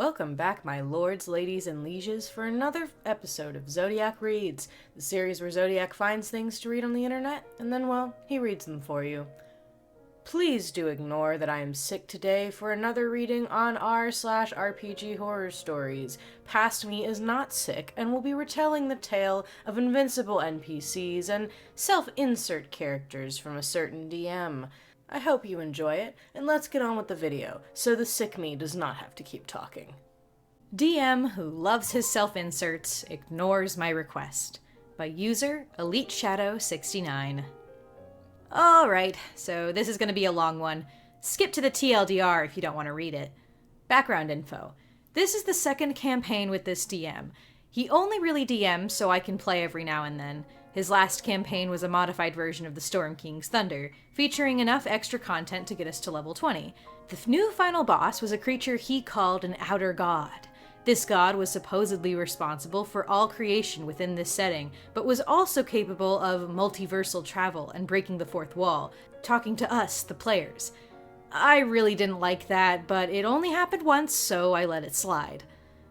Welcome back, my lords, ladies, and lieges, for another episode of Zodiac Reads, the series where Zodiac finds things to read on the internet, and then, well, he reads them for you. Please do ignore that I am sick today for another reading on r/RPG horror stories. Past me is not sick and will be retelling the tale of invincible NPCs and self-insert characters from a certain DM. I hope you enjoy it, and let's get on with the video, so the sick me does not have to keep talking. DM who loves his self-inserts ignores my request. By user Elite Shadow 69. Alright, so this is going to be a long one. Skip to the TLDR if you don't want to read it. Background info. This is the second campaign with this DM. He only really DMs so I can play every now and then. His last campaign was a modified version of the Storm King's Thunder, featuring enough extra content to get us to level 20. The new final boss was a creature he called an Outer God. This god was supposedly responsible for all creation within this setting, but was also capable of multiversal travel and breaking the fourth wall, talking to us, the players. I really didn't like that, but it only happened once, so I let it slide.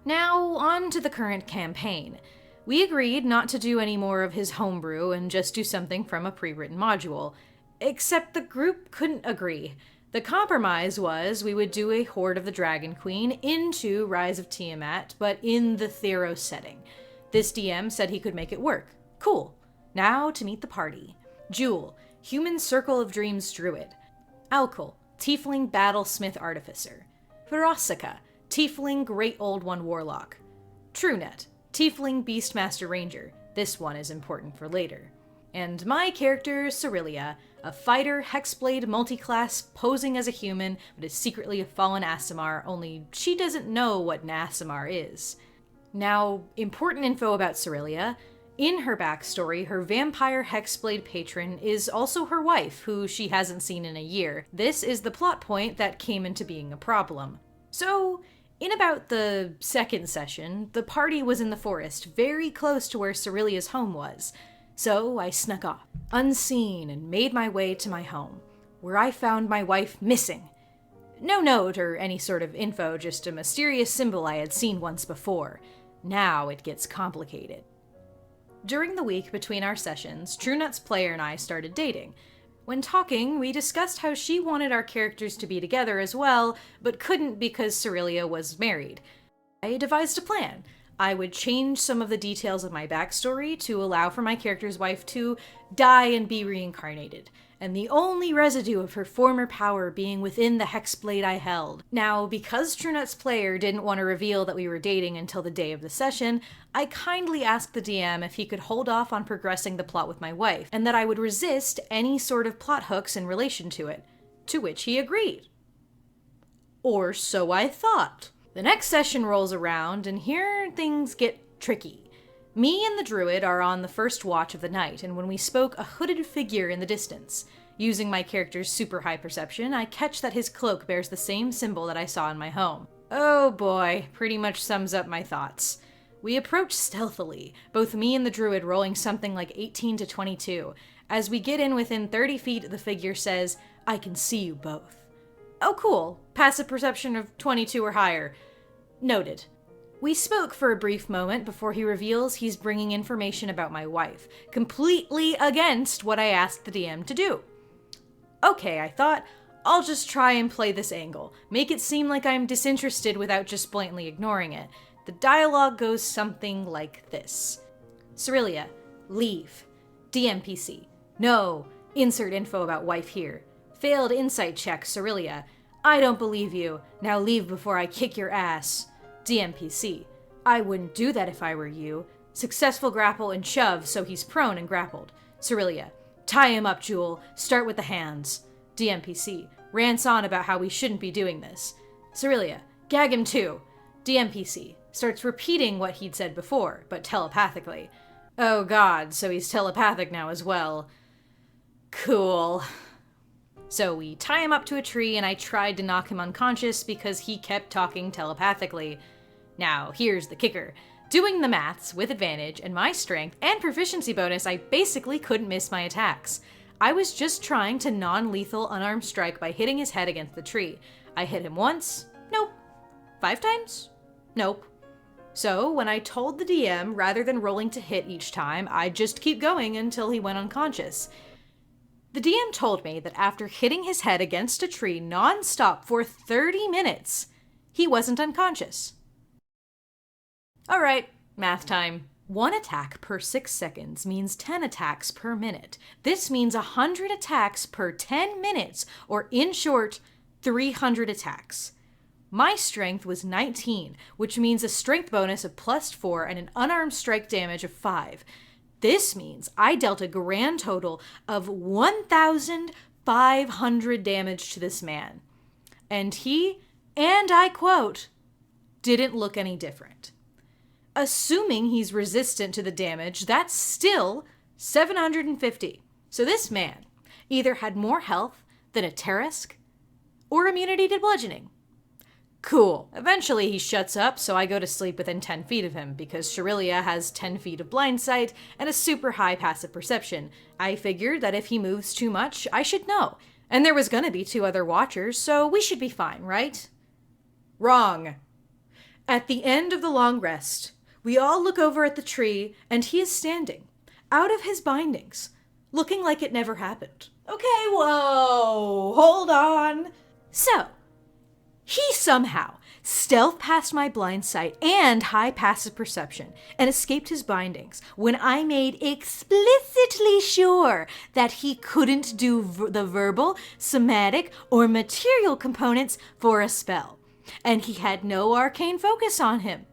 Now, on to the current campaign. We agreed not to do any more of his homebrew and just do something from a pre-written module. Except the group couldn't agree. The compromise was we would do a Horde of the Dragon Queen into Rise of Tiamat, but in the Theros setting. This DM said he could make it work. Cool. Now to meet the party. Jewel, Human Circle of Dreams Druid. Alkul, Tiefling Battlesmith Artificer. Verosica, Tiefling Great Old One Warlock. TrueNet, Tiefling Beastmaster Ranger. This one is important for later. And my character, Cerelia, a fighter, hexblade, multiclass, posing as a human, but is secretly a fallen Aasimar, only she doesn't know what an Aasimar is. Now, important info about Cerelia. In her backstory, her vampire hexblade patron is also her wife, who she hasn't seen in a year. This is the plot point that came into being a problem. So, in about the second session, the party was in the forest, very close to where Cerelia's home was. So I snuck off, unseen, and made my way to my home, where I found my wife missing. No note or any sort of info, just a mysterious symbol I had seen once before. Now it gets complicated. During the week between our sessions, TrueNet's player and I started dating. When talking, we discussed how she wanted our characters to be together as well, but couldn't because Cerelia was married. I devised a plan. I would change some of the details of my backstory to allow for my character's wife to die and be reincarnated, and the only residue of her former power being within the hexblade I held. Now, because TrueNet's player didn't want to reveal that we were dating until the day of the session, I kindly asked the DM if he could hold off on progressing the plot with my wife, and that I would resist any sort of plot hooks in relation to it, to which he agreed. Or so I thought. The next session rolls around, and here things get tricky. Me and the druid are on the first watch of the night, and when we spoke a hooded figure in the distance. Using my character's super high perception, I catch that his cloak bears the same symbol that I saw in my home. Oh boy, pretty much sums up my thoughts. We approach stealthily, both me and the druid rolling something like 18 to 22. As we get in within 30 feet, the figure says, "I can see you both." Oh cool, passive perception of 22 or higher. Noted. We spoke for a brief moment before he reveals he's bringing information about my wife, completely against what I asked the DM to do. Okay, I thought, I'll just try and play this angle, make it seem like I'm disinterested without just blatantly ignoring it. The dialogue goes something like this. Cerelia, leave. DMPC, no. Insert info about wife here. Failed insight check, Cerelia. I don't believe you. Now leave before I kick your ass. DMPC, I wouldn't do that if I were you. Successful grapple and shove so he's prone and grappled. Cerelia, tie him up, Jewel. Start with the hands. DMPC, rants on about how we shouldn't be doing this. Cerelia, gag him too. DMPC, starts repeating what he'd said before, but telepathically. Oh god, so he's telepathic now as well. Cool. So we tie him up to a tree, and I tried to knock him unconscious because he kept talking telepathically. Now, here's the kicker. Doing the maths with advantage and my strength and proficiency bonus, I basically couldn't miss my attacks. I was just trying to non-lethal unarmed strike by hitting his head against the tree. I hit him once. Nope. 5 times? Nope. So when I told the DM, rather than rolling to hit each time, I'd just keep going until he went unconscious. The DM told me that after hitting his head against a tree non-stop for 30 minutes, he wasn't unconscious. Alright, math time. 1 attack per 6 seconds means 10 attacks per minute. This means 100 attacks per 10 minutes, or in short, 300 attacks. My strength was 19, which means a strength bonus of +4 and an unarmed strike damage of 5. This means I dealt a grand total of 1,500 damage to this man. And he, and I quote, didn't look any different. Assuming he's resistant to the damage, that's still 750. So this man either had more health than a Tarisk or immunity to bludgeoning. Cool. Eventually he shuts up, so I go to sleep within 10 feet of him, because Sharilia has 10 feet of blind sight and a super high passive perception. I figured that if he moves too much, I should know. And there was gonna be 2 other watchers, so we should be fine, right? Wrong. At the end of the long rest, we all look over at the tree, and he is standing, out of his bindings, looking like it never happened. Okay, whoa, hold on. So, he somehow stealth past my blind sight and high passive perception and escaped his bindings when I made explicitly sure that he couldn't do the verbal, somatic, or material components for a spell. And he had no arcane focus on him.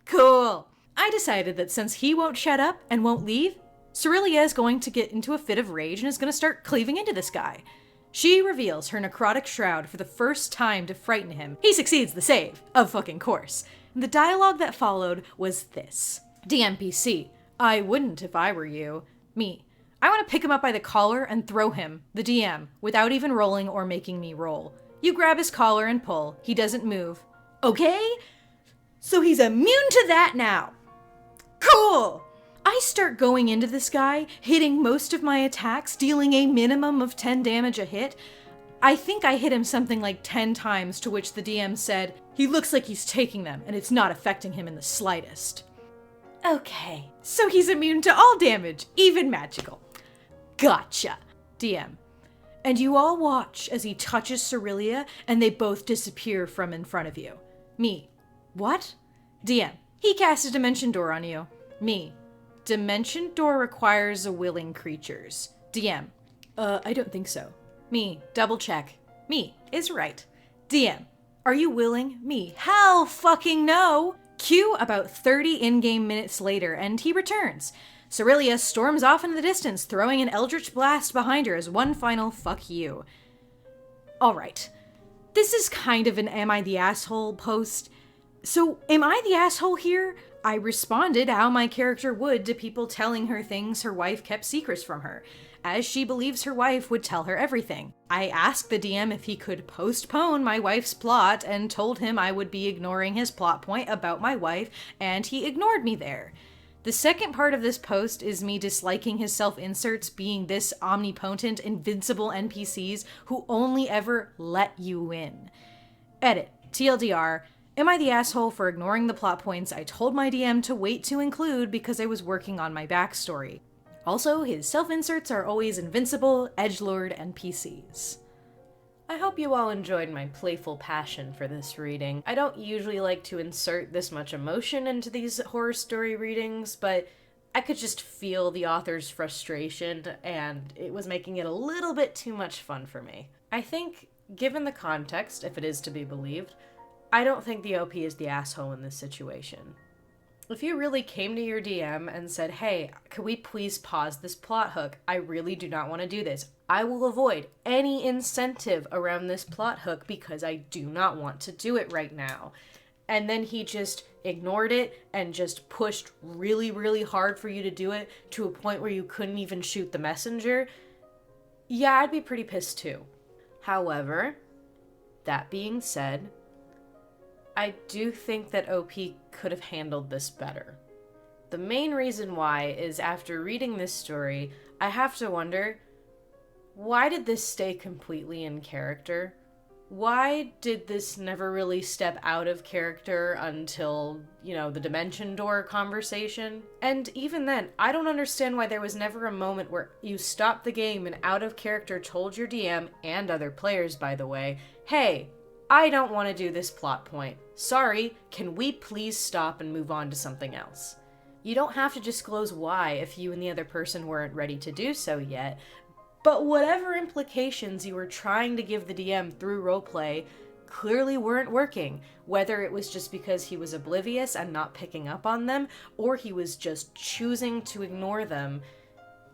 Cool. I decided that since he won't shut up and won't leave, Cerelia is going to get into a fit of rage and is going to start cleaving into this guy. She reveals her necrotic shroud for the first time to frighten him. He succeeds the save, of fucking course. The dialogue that followed was this. DMPC, I wouldn't if I were you. Me, I want to pick him up by the collar and throw him, the DM, without even rolling or making me roll. You grab his collar and pull. He doesn't move. Okay? So he's immune to that now. Cool! I start going into this guy, hitting most of my attacks, dealing a minimum of 10 damage a hit. I think I hit him something like 10 times, to which the DM said, he looks like he's taking them, and it's not affecting him in the slightest. Okay, so he's immune to all damage, even magical. Gotcha. DM. And you all watch as he touches Cerelia, and they both disappear from in front of you. Me. What? DM. He cast a dimension door on you. Me. Dimension door requires a willing creatures. DM. I don't think so. Me. Double check. Me. Is right. DM. Are you willing? Me. Hell fucking no! Q about 30 in-game minutes later, and he returns. Cerelia storms off into the distance, throwing an eldritch blast behind her as one final fuck you. Alright. This is kind of an Am I the Asshole post. So, am I the asshole here? I responded how my character would to people telling her things her wife kept secrets from her, as she believes her wife would tell her everything. I asked the DM if he could postpone my wife's plot and told him I would be ignoring his plot point about my wife, and he ignored me there. The second part of this post is me disliking his self-inserts being this omnipotent, invincible NPCs who only ever let you win. Edit. TLDR. Am I the asshole for ignoring the plot points I told my DM to wait to include because I was working on my backstory? Also, his self-inserts are always invincible, edgelord NPCs. I hope you all enjoyed my playful passion for this reading. I don't usually like to insert this much emotion into these horror story readings, but I could just feel the author's frustration, and it was making it a little bit too much fun for me. I think, given the context, if it is to be believed, I don't think the OP is the asshole in this situation. If you really came to your DM and said, hey, could we please pause this plot hook? I really do not want to do this. I will avoid any incentive around this plot hook because I do not want to do it right now. And then he just ignored it and just pushed really, really hard for you to do it to a point where you couldn't even shoot the messenger. Yeah, I'd be pretty pissed too. However, that being said, I do think that OP could have handled this better. The main reason why is after reading this story, I have to wonder, why did this stay completely in character? Why did this never really step out of character until, the dimension door conversation? And even then, I don't understand why there was never a moment where you stopped the game and out of character told your DM, and other players by the way, hey, I don't want to do this plot point. Sorry, can we please stop and move on to something else? You don't have to disclose why if you and the other person weren't ready to do so yet, but whatever implications you were trying to give the DM through roleplay clearly weren't working, whether it was just because he was oblivious and not picking up on them, or he was just choosing to ignore them.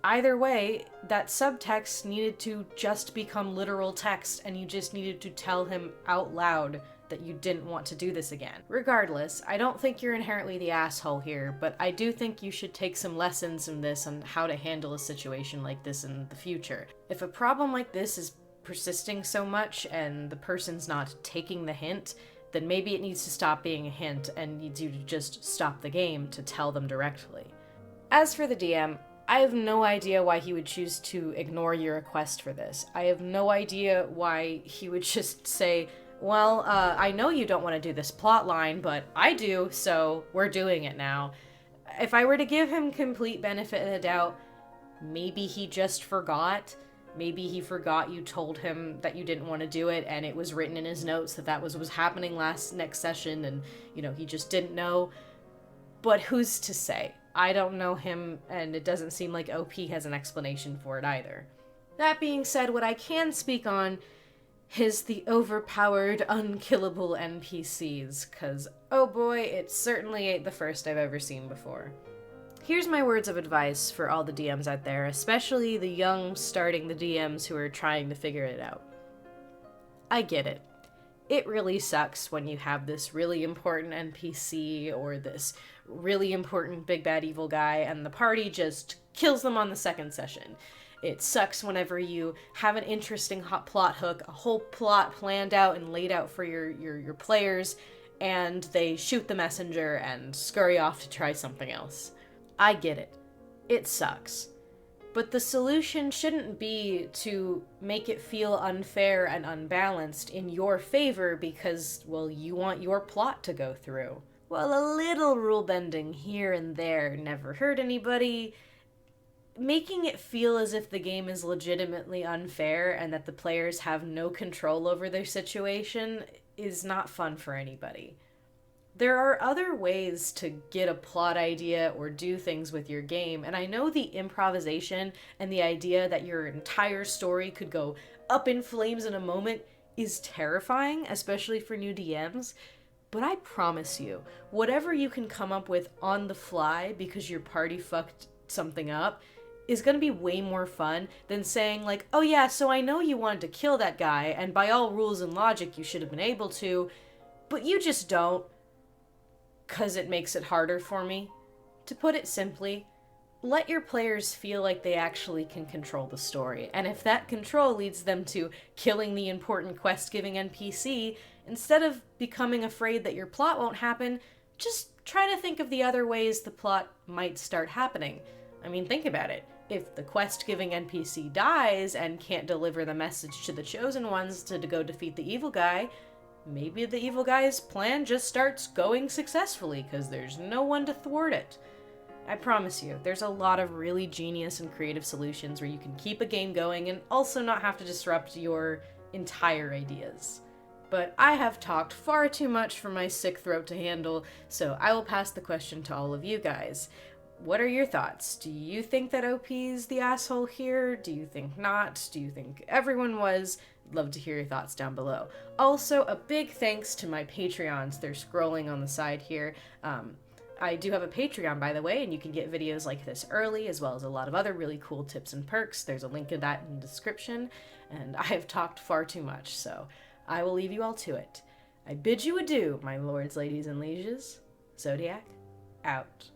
Either way, that subtext needed to just become literal text, and you just needed to tell him out loud that you didn't want to do this again. Regardless, I don't think you're inherently the asshole here, but I do think you should take some lessons from this on how to handle a situation like this in the future. If a problem like this is persisting so much and the person's not taking the hint, then maybe it needs to stop being a hint and needs you to just stop the game to tell them directly. As for the DM, I have no idea why he would choose to ignore your request for this. I have no idea why he would just say, well, I know you don't want to do this plot line, but I do, so we're doing it now. If I were to give him complete benefit of the doubt, maybe he just forgot. Maybe he forgot you told him that you didn't want to do it, and it was written in his notes that was happening next session, and, he just didn't know. But who's to say? I don't know him, and it doesn't seem like OP has an explanation for it either. That being said, what I can speak on is the overpowered, unkillable NPCs, cause, oh boy, it certainly ain't the first I've ever seen before. Here's my words of advice for all the DMs out there, especially the young starting the DMs who are trying to figure it out. I get it. It really sucks when you have this really important NPC or this really important big bad evil guy and the party just kills them on the second session. It sucks whenever you have an interesting hot plot hook, a whole plot planned out and laid out for your players, and they shoot the messenger and scurry off to try something else. I get it. It sucks. But the solution shouldn't be to make it unfair and unbalanced in your favor because, well, you want your plot to go through. Well, a little rule bending here and there never hurt anybody. Making it feel as if the game is legitimately unfair and that the players have no control over their situation is not fun for anybody. There are other ways to get a plot idea or do things with your game, and I know the improvisation and the idea that your entire story could go up in flames in a moment is terrifying, especially for new DMs, but I promise you, whatever you can come up with on the fly because your party fucked something up is going to be way more fun than saying like, oh yeah, so I know you wanted to kill that guy, and by all rules and logic you should have been able to, but you just don't, 'cause it makes it harder for me. To put it simply, let your players feel like they actually can control the story, and if that control leads them to killing the important quest-giving NPC, instead of becoming afraid that your plot won't happen, just try to think of the other ways the plot might start happening. I mean, think about it. If the quest-giving NPC dies and can't deliver the message to the chosen ones to go defeat the evil guy, maybe the evil guy's plan just starts going successfully because there's no one to thwart it. I promise you, there's a lot of really genius and creative solutions where you can keep a game going and also not have to disrupt your entire ideas. But I have talked far too much for my sick throat to handle, so I will pass the question to all of you guys. What are your thoughts? Do you think that OP's the asshole here? Do you think not? Do you think everyone was? Love to hear your thoughts down below. Also, a big thanks to my Patreons. They're scrolling on the side here. I do have a Patreon, by the way, and you can get videos like this early, as well as a lot of other really cool tips and perks. There's a link to that in the description, and I have talked far too much, so I will leave you all to it. I bid you adieu, my lords, ladies, and lieges. Zodiac, out.